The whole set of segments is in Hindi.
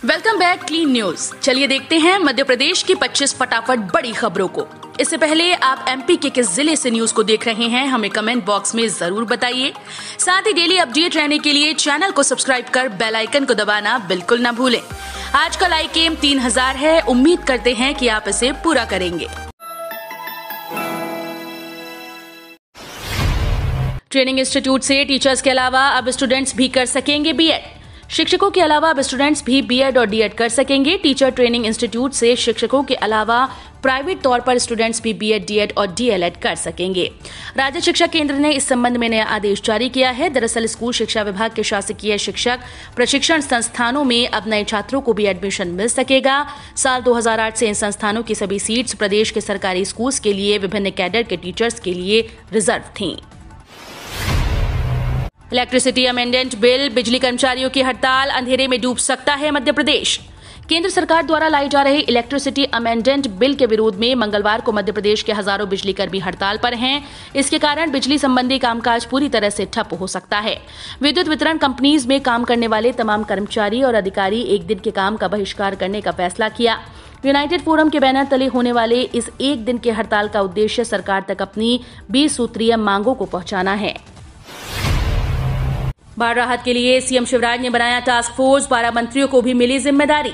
Welcome back clean news. चलिए देखते हैं मध्य प्रदेश की 25 फटाफट बड़ी खबरों को। इससे पहले आप एमपी के किस जिले से न्यूज को देख रहे हैं हमें कमेंट बॉक्स में जरूर बताइए। साथ ही डेली अपडेट रहने के लिए चैनल को सब्सक्राइब कर बेल आइकन को दबाना बिल्कुल ना भूलें। आज का लाइक एम 3000 है, उम्मीद करते हैं कि आप इसे पूरा करेंगे। ट्रेनिंग इंस्टीट्यूट से टीचर्स के अलावा अब स्टूडेंट्स भी कर सकेंगे बीएड। शिक्षकों के अलावा अब स्टूडेंट्स भी बीएड और डीएड कर सकेंगे। टीचर ट्रेनिंग इंस्टीट्यूट से शिक्षकों के अलावा प्राइवेट तौर पर स्टूडेंट्स भी बीएड, डीएड और डीएलएड कर सकेंगे। राज्य शिक्षा केंद्र ने इस संबंध में नया आदेश जारी किया है। दरअसल स्कूल शिक्षा विभाग के शासकीय शिक्षक प्रशिक्षण संस्थानों में अब नए छात्रों को भी एडमिशन मिल सकेगा। साल 2008 से इन संस्थानों की सभी सीट्स प्रदेश के सरकारी स्कूल्स के लिए विभिन्न कैडर के टीचर्स के लिए रिजर्व थीं। इलेक्ट्रिसिटी अमेंडमेंट बिल, बिजली कर्मचारियों की हड़ताल, अंधेरे में डूब सकता है मध्य प्रदेश। केंद्र सरकार द्वारा लाई जा रही इलेक्ट्रिसिटी अमेंडमेंट बिल के विरोध में मंगलवार को मध्य प्रदेश के हजारों बिजली कर्मी हड़ताल पर हैं। इसके कारण बिजली संबंधी कामकाज पूरी तरह से ठप हो सकता है। विद्युत वितरण कंपनीज में काम करने वाले तमाम कर्मचारी और अधिकारी एक दिन के काम का बहिष्कार करने का फैसला किया। यूनाइटेड फोरम के बैनर तले होने वाले इस एक दिन के हड़ताल का उद्देश्य सरकार तक अपनी 20 सूत्रीय मांगों को पहुंचाना है। बाढ़ राहत के लिए सीएम शिवराज ने बनाया टास्क फोर्स, 12 मंत्रियों को भी मिली जिम्मेदारी।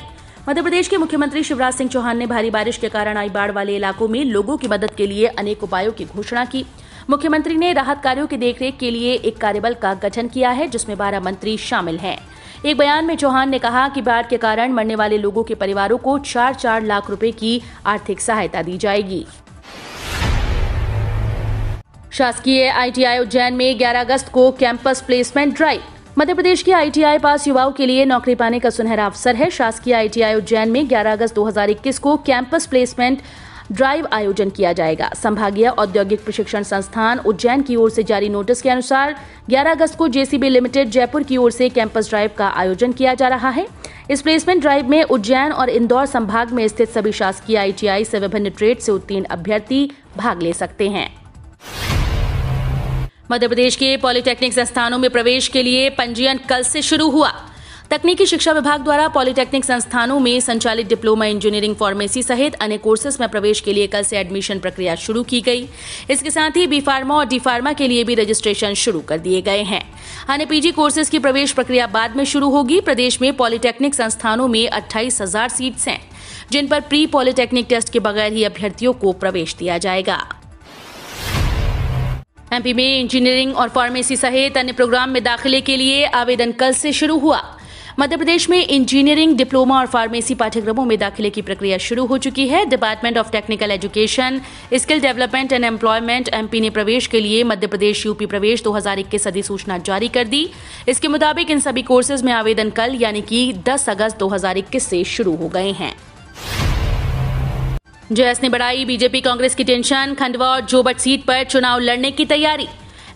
मध्य प्रदेश के मुख्यमंत्री शिवराज सिंह चौहान ने भारी बारिश के कारण आई बाढ़ वाले इलाकों में लोगों की मदद के लिए अनेक उपायों की घोषणा की। मुख्यमंत्री ने राहत कार्यों की देखरेख के लिए एक कार्यबल का गठन किया है, जिसमें 12 मंत्री शामिल हैं। एक बयान में चौहान ने कहा कि बाढ़ के कारण मरने वाले लोगों के परिवारों को 4-4 लाख रुपए की आर्थिक सहायता दी जाएगी। शासकीय आईटीआई उज्जैन में 11 अगस्त को campus placement drive. Madhya Pradesh के आईटीआई पास युवाओं के लिए नौकरी पाने का सुनहरा अवसर है। शासकीय आईटीआई उज्जैन में 11 अगस्त 2021 को कैंपस प्लेसमेंट ड्राइव आयोजन किया जाएगा। संभागीय औद्योगिक प्रशिक्षण संस्थान उज्जैन की ओर से जारी नोटिस के अनुसार 11 अगस्त को जेसीबी लिमिटेड जयपुर की ओर से कैंपस ड्राइव का आयोजन किया जा रहा है। इस प्लेसमेंट ड्राइव में उज्जैन और इंदौर संभाग में स्थित सभी शासकीय आईटीआई से विभिन्न ट्रेड से उत्तीर्ण अभ्यर्थी भाग ले सकते हैं। मध्य प्रदेश के पॉलिटेक्निक संस्थानों में प्रवेश के लिए पंजीयन कल से शुरू हुआ। तकनीकी शिक्षा विभाग द्वारा पॉलिटेक्निक संस्थानों में संचालित डिप्लोमा इंजीनियरिंग, फार्मेसी सहित अन्य कोर्सेज में प्रवेश के लिए कल से एडमिशन प्रक्रिया शुरू की गई। इसके साथ ही बी फार्मा और डी फार्मा के लिए भी रजिस्ट्रेशन शुरू कर दिए गए हैं। अन्य पीजी कोर्सेज की प्रवेश प्रक्रिया बाद में शुरू होगी। प्रदेश में पॉलिटेक्निक संस्थानों में 28,000 सीट्स हैं, जिन पर प्री पॉलिटेक्निक टेस्ट के बगैर ही अभ्यर्थियों को प्रवेश दिया जाएगा। एमपी में इंजीनियरिंग और फार्मेसी सहित अन्य प्रोग्राम में दाखिले के लिए आवेदन कल से शुरू हुआ। मध्य प्रदेश में इंजीनियरिंग, डिप्लोमा और फार्मेसी पाठ्यक्रमों में दाखिले की प्रक्रिया शुरू हो चुकी है। Department of technical education, skill development and employment MP ने प्रवेश के लिए मध्य प्रदेश यूपी प्रवेश 2021 अधिसूचना जारी कर दी। इसके मुताबिक इन सभी कोर्सेज में आवेदन कल यानी कि 10 अगस्त 2021 से शुरू हो गए हैं। जयस ने बढ़ाई बीजेपी कांग्रेस की टेंशन, खंडवा और जोबट सीट पर चुनाव लड़ने की तैयारी।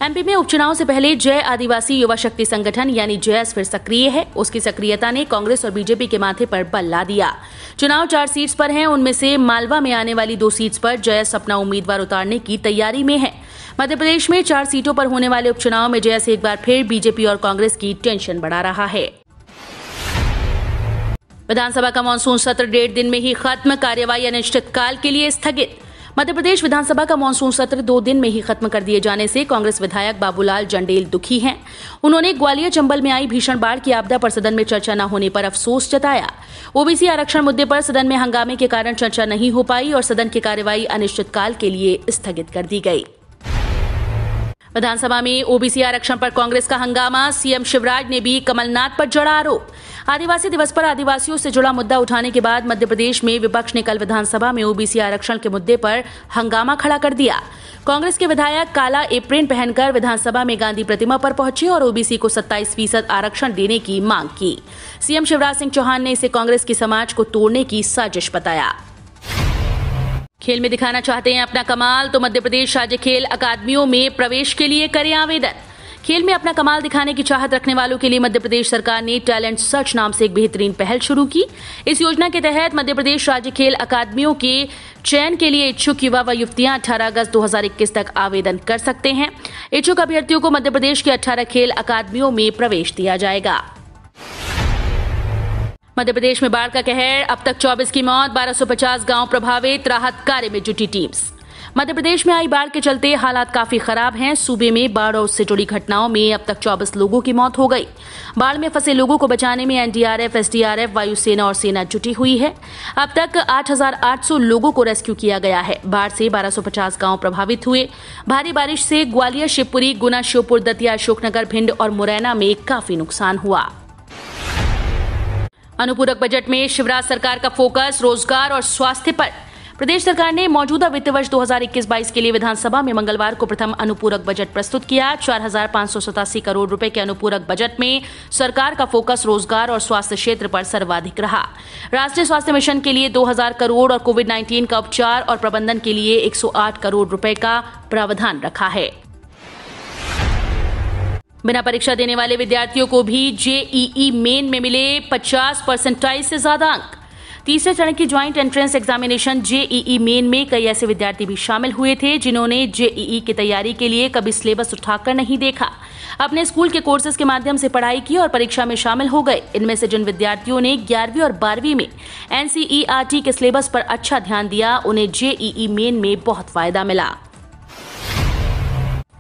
एमपी में उपचुनाव से पहले जय आदिवासी युवा शक्ति संगठन यानी जयस फिर सक्रिय है। उसकी सक्रियता ने कांग्रेस और बीजेपी के माथे पर बल ला दिया। चुनाव 4 सीट्स पर हैं, उनमें से मालवा में आने वाली 2 सीट्स पर जयस अपना उम्मीदवार उतारने की तैयारी में है। मध्य प्रदेश में 4 सीटों पर होने वाले उपचुनाव में जयस एक बार फिर बीजेपी और कांग्रेस की टेंशन बढ़ा रहा है। विधानसभा का मानसून सत्र 1.5 दिन में ही खत्म, कार्यवाही अनिश्चितकाल के लिए स्थगित। मध्य प्रदेश विधानसभा का मानसून सत्र 2 दिन में ही खत्म कर दिए जाने से कांग्रेस विधायक बाबूलाल जंडेल दुखी हैं। उन्होंने ग्वालियर चंबल में आई भीषण बाढ़ की आपदा पर सदन में चर्चा न होने पर अफसोस जताया। ओबीसी आरक्षण मुद्दे पर सदन में हंगामे के कारण चर्चा नहीं हो पाई और सदन की कार्यवाही अनिश्चितकाल के लिए स्थगित कर दी गई। विधानसभा में ओबीसी आरक्षण पर कांग्रेस का हंगामा, सीएम शिवराज ने भी कमलनाथ पर जड़ा आरोप। आदिवासी दिवस पर आदिवासियों से जुड़ा मुद्दा उठाने के बाद मध्य प्रदेश में विपक्ष ने कल विधानसभा में ओबीसी आरक्षण के मुद्दे पर हंगामा खड़ा कर दिया। कांग्रेस के विधायक काला एप्रिन पहनकर विधानसभा में गांधी प्रतिमा पर पहुंचे और ओबीसी को 27% आरक्षण देने की मांग की। सीएम शिवराज सिंह चौहान ने इसे कांग्रेस की समाज को तोड़ने की साजिश बताया। खेल में दिखाना चाहते हैं अपना कमाल तो मध्य प्रदेश राज्य खेल अकादमियों में प्रवेश के लिए करें आवेदन। खेल में अपना कमाल दिखाने की चाहत रखने वालों के लिए मध्य प्रदेश सरकार ने टैलेंट सर्च नाम से एक बेहतरीन पहल शुरू की। इस योजना के तहत मध्य प्रदेश राज्य खेल अकादमियों के चयन के लिए इच्छुक युवा व युवतियां 18 अगस्त 2021 तक आवेदन कर सकते हैं। इच्छुक अभ्यर्थियों को मध्य प्रदेश के 18 खेल अकादमियों में प्रवेश दिया जाएगा। मध्य प्रदेश में बाढ़ का कहर, अब तक 24 की मौत, 1250 गांव प्रभावित, राहत कार्य में जुटी टीम्स। मध्य प्रदेश में आई बाढ़ के चलते हालात काफी खराब हैं। सूबे में बाढ़ और उससे जुड़ी घटनाओं में अब तक 24 लोगों की मौत हो गई। बाढ़ में फंसे लोगों को बचाने में एनडीआरएफ, एसडीआरएफ, वायुसेना और सेना जुटी हुई है। अब तक 8,800 लोगों को रेस्क्यू किया गया है। बाढ़ से 1250 गांव प्रभावित हुए। भारी बारिश से ग्वालियर, शिवपुरी, गुना, श्योपुर, दतिया, अशोकनगर, भिंड और मुरैना में काफी नुकसान हुआ। अनुपूरक बजट में शिवराज सरकार का फोकस रोजगार और स्वास्थ्य पर। प्रदेश सरकार ने मौजूदा वित्त वर्ष 2021-22 के लिए विधानसभा में मंगलवार को प्रथम अनुपूरक बजट प्रस्तुत किया। 4,587 करोड़ रुपए के अनुपूरक बजट में सरकार का फोकस रोजगार और स्वास्थ्य क्षेत्र पर सर्वाधिक रहा। राष्ट्रीय स्वास्थ्य मिशन के लिए 2,000 करोड़ और कोविड-19 का उपचार और प्रबंधन के लिए 108 करोड़ रुपए का प्रावधान रखा है। बिना परीक्षा देने वाले विद्यार्थियों को भी जेईई मेन में मिले 50 परसेंटाइल से ज्यादा अंक। तीसरे चरण की joint entrance examination JEE main में कई ऐसे विद्यार्थी भी शामिल हुए थे जिन्होंने जेईई की तैयारी के लिए कभी सिलेबस उठाकर नहीं देखा, अपने स्कूल के कोर्सेज के माध्यम से पढ़ाई की और परीक्षा में शामिल हो गए। इनमें से जिन विद्यार्थियों ने 11वीं और 12वीं में एनसीईआरटी के सिलेबस पर अच्छा ध्यान दिया, उन्हें जेईई मेन में बहुत फायदा मिला।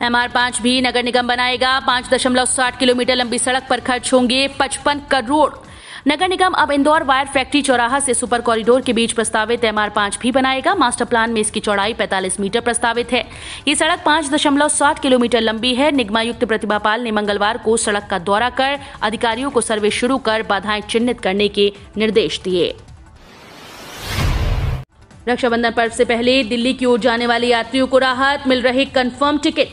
MR5 भी नगर निगम बनाएगा। 5.60 किलोमीटर लंबी सड़क पर खर्च होंगे 55 करोड़। नगर निगम अब इंदौर वायर फैक्ट्री चौराहा से सुपर कॉरिडोर के बीच प्रस्तावित MR5 भी बनाएगा। मास्टर प्लान में इसकी चौड़ाई 45 मीटर प्रस्तावित है। ये सड़क 5.60 किलोमीटर लंबी है। निगमायुक्त प्रतिभा पाल ने मंगलवार को सड़क का दौरा कर अधिकारियों को सर्वे शुरू कर बाधाएं चिन्हित करने के निर्देश दिए। रक्षाबंधन पर्व से पहले दिल्ली की ओर जाने वाले यात्रियों को राहत, मिल रहे कंफर्म टिकट।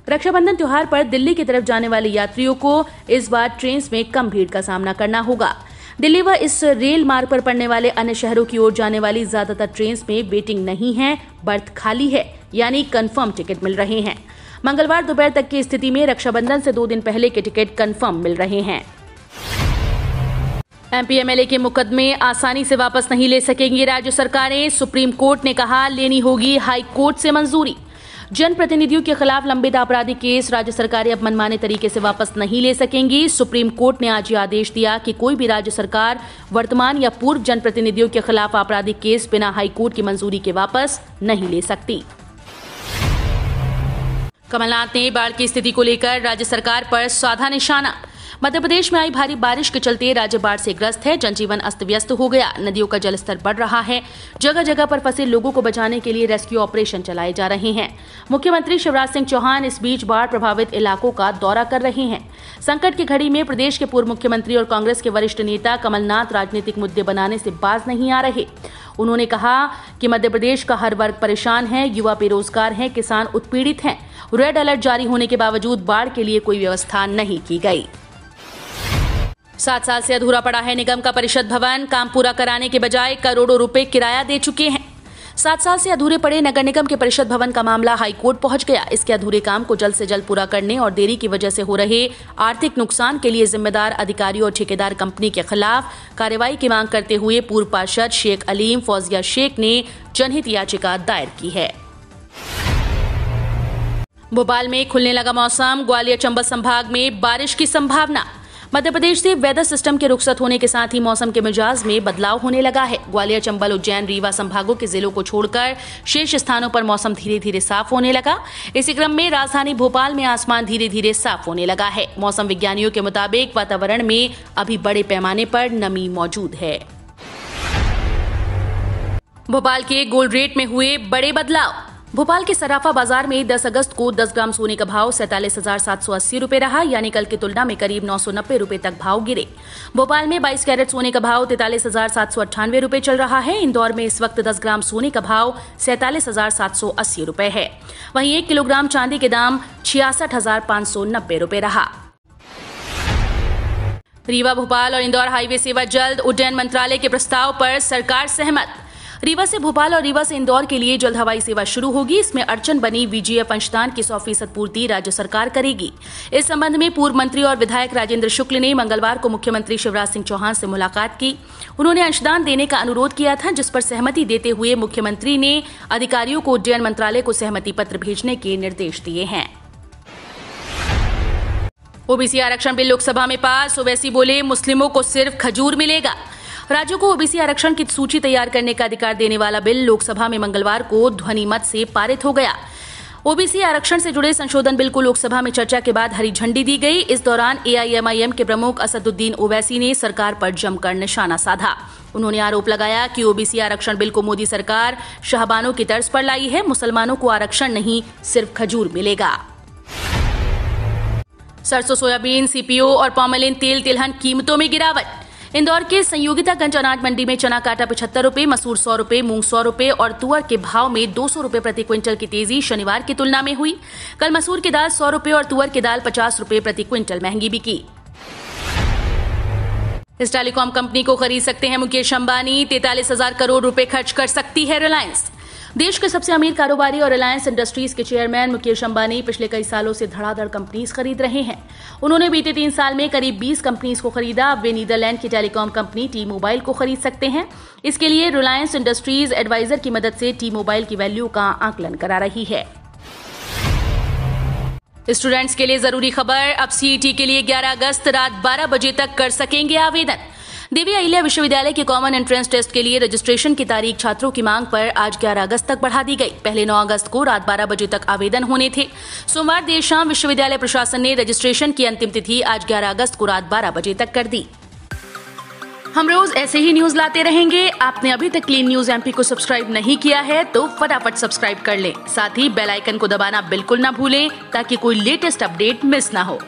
रक्षाबंधन त्योहार पर दिल्ली की तरफ जाने वाले यात्रियों को इस बार ट्रेन में कम भीड़ का सामना करना होगा। दिल्ली व इस रेल मार्ग पर पड़ने वाले अन्य शहरों की ओर जाने वाली ज्यादातर ट्रेन में वेटिंग नहीं है, बर्थ खाली है, यानी कंफर्म टिकट मिल रहे हैं। मंगलवार दोपहर तक की स्थिति में रक्षाबंधन से 2 दिन पहले के टिकट कंफर्म मिल रहे हैं। एमपी एमएलए के मुकदमे आसानी से वापस नहीं ले सकेंगी राज्य सरकारें। सुप्रीम कोर्ट ने कहा, लेनी होगी हाई कोर्ट से मंजूरी। जनप्रतिनिधियों के खिलाफ लंबित आपराधिक केस राज्य सरकारें अब मनमाने तरीके से वापस नहीं ले सकेंगी। सुप्रीम कोर्ट ने आज ये आदेश दिया कि कोई भी राज्य सरकार वर्तमान या पूर्व जनप्रतिनिधियों के खिलाफ आपराधिक केस बिना हाई कोर्ट की मंजूरी के वापस नहीं ले सकती। कमलनाथ ने बाढ़ की स्थिति को लेकर राज्य सरकार पर साधा निशाना। मध्य प्रदेश में आई भारी बारिश के चलते राज्य बाढ़ से ग्रस्त है। जनजीवन अस्त व्यस्त हो गया। नदियों का जलस्तर बढ़ रहा है। जगह जगह पर फंसे लोगों को बचाने के लिए रेस्क्यू ऑपरेशन चलाए जा रहे हैं। मुख्यमंत्री शिवराज सिंह चौहान इस बीच बाढ़ प्रभावित इलाकों का दौरा कर रहे हैं। संकट की घड़ी में प्रदेश के पूर्व मुख्यमंत्री और कांग्रेस के वरिष्ठ नेता कमलनाथ राजनीतिक मुद्दे बनाने से बाज नहीं आ रहे। उन्होंने कहा कि मध्य प्रदेश का हर वर्ग परेशान है, युवा बेरोजगार हैं, किसान उत्पीड़ित हैं। रेड अलर्ट जारी होने के बावजूद बाढ़ के लिए कोई व्यवस्था नहीं की गई। 7 साल से अधूरा पड़ा है निगम का परिषद भवन। काम पूरा कराने के बजाय करोड़ों रुपए किराया दे चुके हैं। 7 साल से अधूरे पड़े नगर निगम के परिषद भवन का मामला हाईकोर्ट पहुंच गया। इसके अधूरे काम को जल्द से जल्द पूरा करने और देरी की वजह से हो रहे आर्थिक नुकसान के लिए जिम्मेदार अधिकारियों और ठेकेदार कंपनी के खिलाफ कार्रवाई की मांग करते हुए पूर्व पार्षद शेख अलीम फौजिया शेख ने जनहित याचिका दायर की है। भोपाल में खुलने लगा मौसम। ग्वालियर चंबल संभाग में बारिश की संभावना। मध्य प्रदेश से वेदर सिस्टम के रुखसत होने के साथ ही मौसम के मिजाज में बदलाव होने लगा है। ग्वालियर, चंबल, उज्जैन, रीवा संभागों के जिलों को छोड़कर शेष स्थानों पर मौसम धीरे धीरे साफ होने लगा। इसी क्रम में राजधानी भोपाल में आसमान धीरे धीरे साफ होने लगा है। मौसम विज्ञानियों के मुताबिक वातावरण में अभी बड़े पैमाने पर नमी मौजूद है। भोपाल के गोल्ड रेट में हुए बड़े बदलाव। भोपाल के सराफा बाजार में 10 अगस्त को 10 ग्राम सोने का भाव 47,780 रुपए रहा, यानी कल की तुलना में करीब 990 रुपए तक भाव गिरे। भोपाल में 22 कैरेट सोने का भाव 43,798 रुपए चल रहा है। इंदौर में इस वक्त 10 ग्राम सोने का भाव 47,780 रुपए है। वहीं 1 किलोग्राम चांदी के दाम 66,590 रुपए रहा। रीवा, भोपाल और इंदौर हाईवे सेवा जल्द। उड्डयन मंत्रालय के प्रस्ताव पर सरकार सहमत। रीवा से भोपाल और रीवा से इंदौर के लिए जल्द हवाई सेवा शुरू होगी। इसमें अड़चन बनी वीजीएफ अंशदान की 100% पूर्ति राज्य सरकार करेगी। इस संबंध में पूर्व मंत्री और विधायक राजेंद्र शुक्ल ने मंगलवार को मुख्यमंत्री शिवराज सिंह चौहान से मुलाकात की। उन्होंने अंशदान देने का अनुरोध किया था, जिस पर सहमति देते हुए मुख्यमंत्री ने अधिकारियों को उड्डयन मंत्रालय को सहमति पत्र भेजने के निर्देश दिए हैं। ओबीसी आरक्षण बिल लोकसभा में पास। ओवैसी बोले, मुस्लिमों को सिर्फ खजूर मिलेगा। राज्यों को ओबीसी आरक्षण की सूची तैयार करने का अधिकार देने वाला बिल लोकसभा में मंगलवार को ध्वनिमत से पारित हो गया। ओबीसी आरक्षण से जुड़े संशोधन बिल को लोकसभा में चर्चा के बाद हरी झंडी दी गई। इस दौरान एआईएमआईएम के प्रमुख असदुद्दीन ओवैसी ने सरकार पर जमकर निशाना साधा। उन्होंने आरोप लगाया कि ओबीसी आरक्षण बिल को मोदी सरकार शाहबानों की तर्ज पर लाई है। मुसलमानों को आरक्षण नहीं, सिर्फ खजूर मिलेगा। सरसों, सोयाबीन, सीपीओ और पामोलिन तेल तिलहन कीमतों में गिरावट। इंदौर के संयोगितागंज अनाज मंडी में चना काटा 75 रुपए, मसूर 100 रुपए, मूंग 100 रुपए और तुअर के भाव में 200 रुपए प्रति क्विंटल की तेजी शनिवार की तुलना में हुई। कल मसूर की दाल 100 रुपए और तुअर की दाल 50 रुपए प्रति क्विंटल महंगी बिकी। इस टेलीकॉम कंपनी को खरीद सकते हैं मुकेश अंबानी। 43,000 करोड़ रुपए खर्च कर सकती है रिलायंस। देश के सबसे अमीर कारोबारी और रिलायंस इंडस्ट्रीज के चेयरमैन मुकेश अंबानी पिछले कई सालों से धड़ाधड़ कंपनीज खरीद रहे हैं। उन्होंने बीते 3 साल में करीब 20 कंपनीज को खरीदा। अब वे नीदरलैंड की टेलीकॉम कंपनी टी मोबाइल को खरीद सकते हैं। इसके लिए रिलायंस इंडस्ट्रीज एडवाइजर की मदद से टी मोबाइल की वैल्यू का आकलन करा रही है। स्टूडेंट्स के लिए जरूरी खबर, अब सीईटी के लिए 11 अगस्त रात 12 बजे तक कर सकेंगे आवेदन। देवी अहिल्या विश्वविद्यालय के कॉमन एंट्रेंस टेस्ट के लिए रजिस्ट्रेशन की तारीख छात्रों की मांग पर आज 11 अगस्त तक बढ़ा दी गई। पहले 9 अगस्त को रात 12 बजे तक आवेदन होने थे। सोमवार देर शाम विश्वविद्यालय प्रशासन ने रजिस्ट्रेशन की अंतिम तिथि आज 11 अगस्त को रात 12 बजे तक कर दी। हम रोज ऐसे ही न्यूज लाते रहेंगे। आपने अभी तक क्लीन न्यूज एमपी को सब्सक्राइब नहीं किया है तो फटाफट सब्सक्राइब कर लें। साथ ही बेल आइकन को दबाना बिल्कुल ना भूलें ताकि कोई लेटेस्ट अपडेट मिस ना हो।